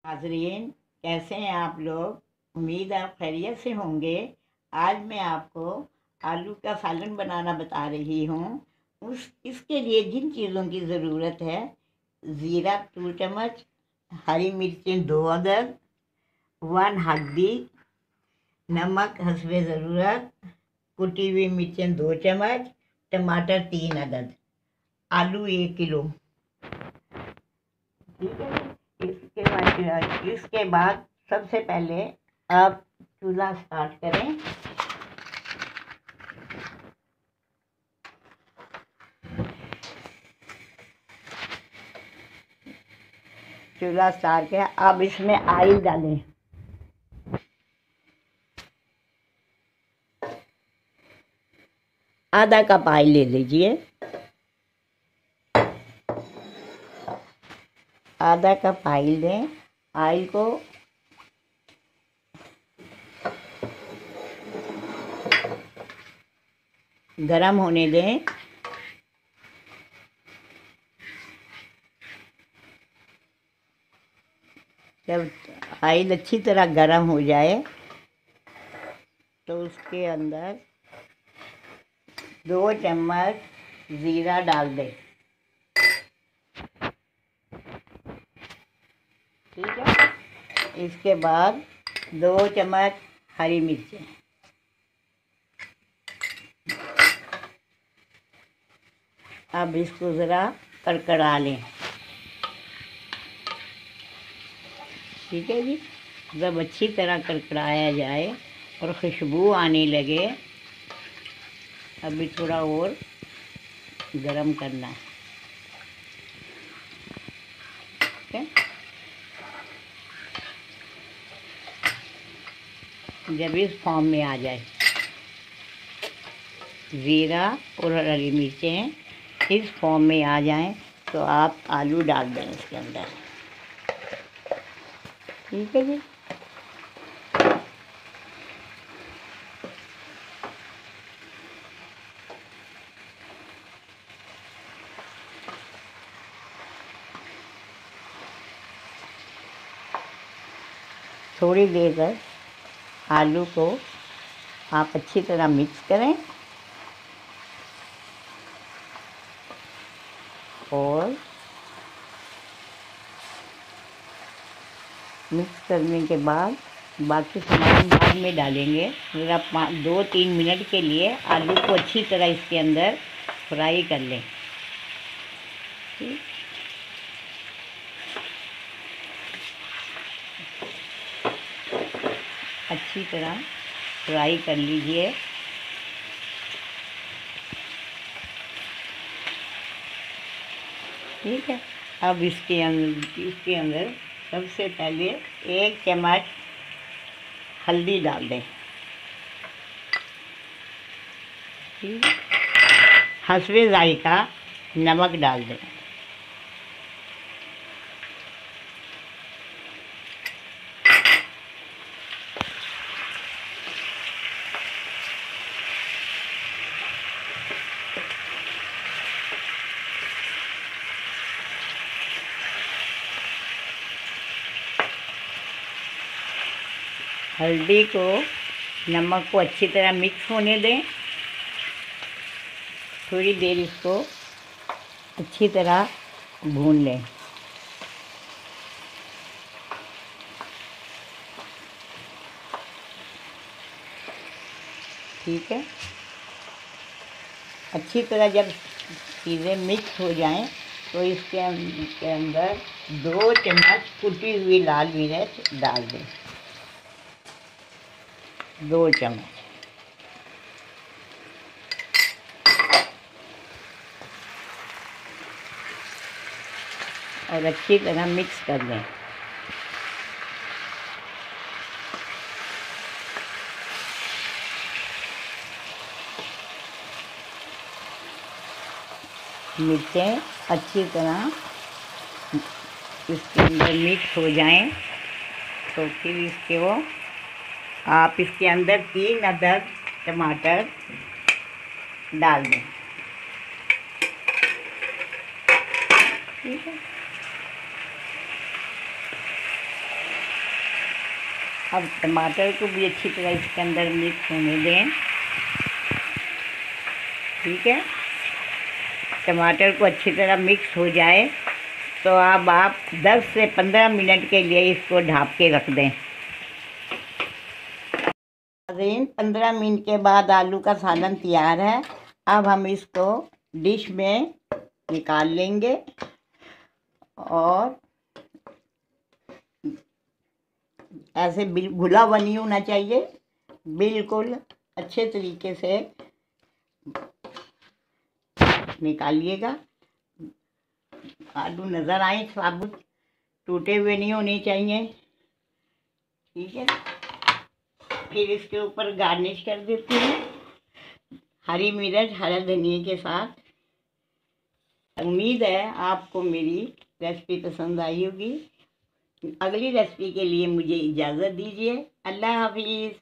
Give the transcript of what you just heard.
नाज़रीन, कैसे हैं आप लोग। उम्मीद है आप खैरियत से होंगे। आज मैं आपको आलू का सालन बनाना बता रही हूँ। इसके लिए जिन चीज़ों की ज़रूरत है: ज़ीरा 2 चम्मच, हरी मिर्चें 2 अदद, 1 हल्दी, नमक हस्बे ज़रूरत, कुटी हुई मिर्चें 2 चम्मच, टमाटर 3 अदद, आलू 1 किलो। ठीक है। इसके बाद सबसे पहले आप चूल्हा स्टार्ट करें। चूल्हा स्टार्ट किया, अब इसमें ऑयल डालें। आधा कप ऑयल ले लीजिए। आधा कप ऑयल दें। ऑयल को गरम होने दें। जब ऑयल अच्छी तरह गरम हो जाए तो उसके अंदर 2 चम्मच ज़ीरा डाल दें। ठीक है। इसके बाद 2 चम्मच हरी मिर्चें, अब इसको ज़रा कड़कड़ा लें। ठीक है जी। जब अच्छी तरह कड़कड़ाया जाए और खुशबू आने लगे, अभी थोड़ा और गरम करना है। ठीक है। जब इस फॉर्म में आ जाए, ज़ीरा और हरी मिर्चें इस फॉर्म में आ जाएं, तो आप आलू डाल दें इसके अंदर। ठीक है जी। थोड़ी देर तक आलू को आप अच्छी तरह मिक्स करें और मिक्स करने के बाद बाकी सामान बाद में डालेंगे। ज़रा 2-3 मिनट के लिए आलू को अच्छी तरह इसके अंदर फ्राई कर लें। अच्छी तरह फ्राई कर लीजिए। ठीक है। अब इसके अंदर सबसे पहले 1 चम्मच हल्दी डाल दें। ठीक है। हस्बे ज़ायक़ा नमक डाल दें। हल्दी को, नमक को अच्छी तरह मिक्स होने दें। थोड़ी देर इसको अच्छी तरह भून लें। ठीक है। अच्छी तरह जब चीज़ें मिक्स हो जाएं, तो इसके अंदर 2 चम्मच कुटी हुई लाल मिर्च डाल दें। 2 चम्मच। और अच्छी तरह मिक्स कर लें। मिर्चें अच्छी तरह इसके अंदर मिक्स हो जाएं, तो फिर आप इसके अंदर 3 अदद टमाटर डाल दें। ठीक है। अब टमाटर को भी अच्छी तरह इसके अंदर मिक्स होने दें। ठीक है, टमाटर को अच्छी तरह मिक्स हो जाए तो अब आप 10 से 15 मिनट के लिए इसको ढाँप के रख दें। 15 मिनट के बाद आलू का सालन तैयार है। अब हम इसको डिश में निकाल लेंगे और ऐसे घुला हुआ नहीं होना चाहिए, बिल्कुल अच्छे तरीके से निकालिएगा। आलू नज़र आए साबुत, टूटे हुए नहीं होने चाहिए। ठीक है, फिर इसके ऊपर गार्निश कर देती हूँ हरी मिर्च हरा धनिया के साथ। उम्मीद है आपको मेरी रेसिपी पसंद आई होगी। अगली रेसिपी के लिए मुझे इजाज़त दीजिए। अल्लाह हाफिज़।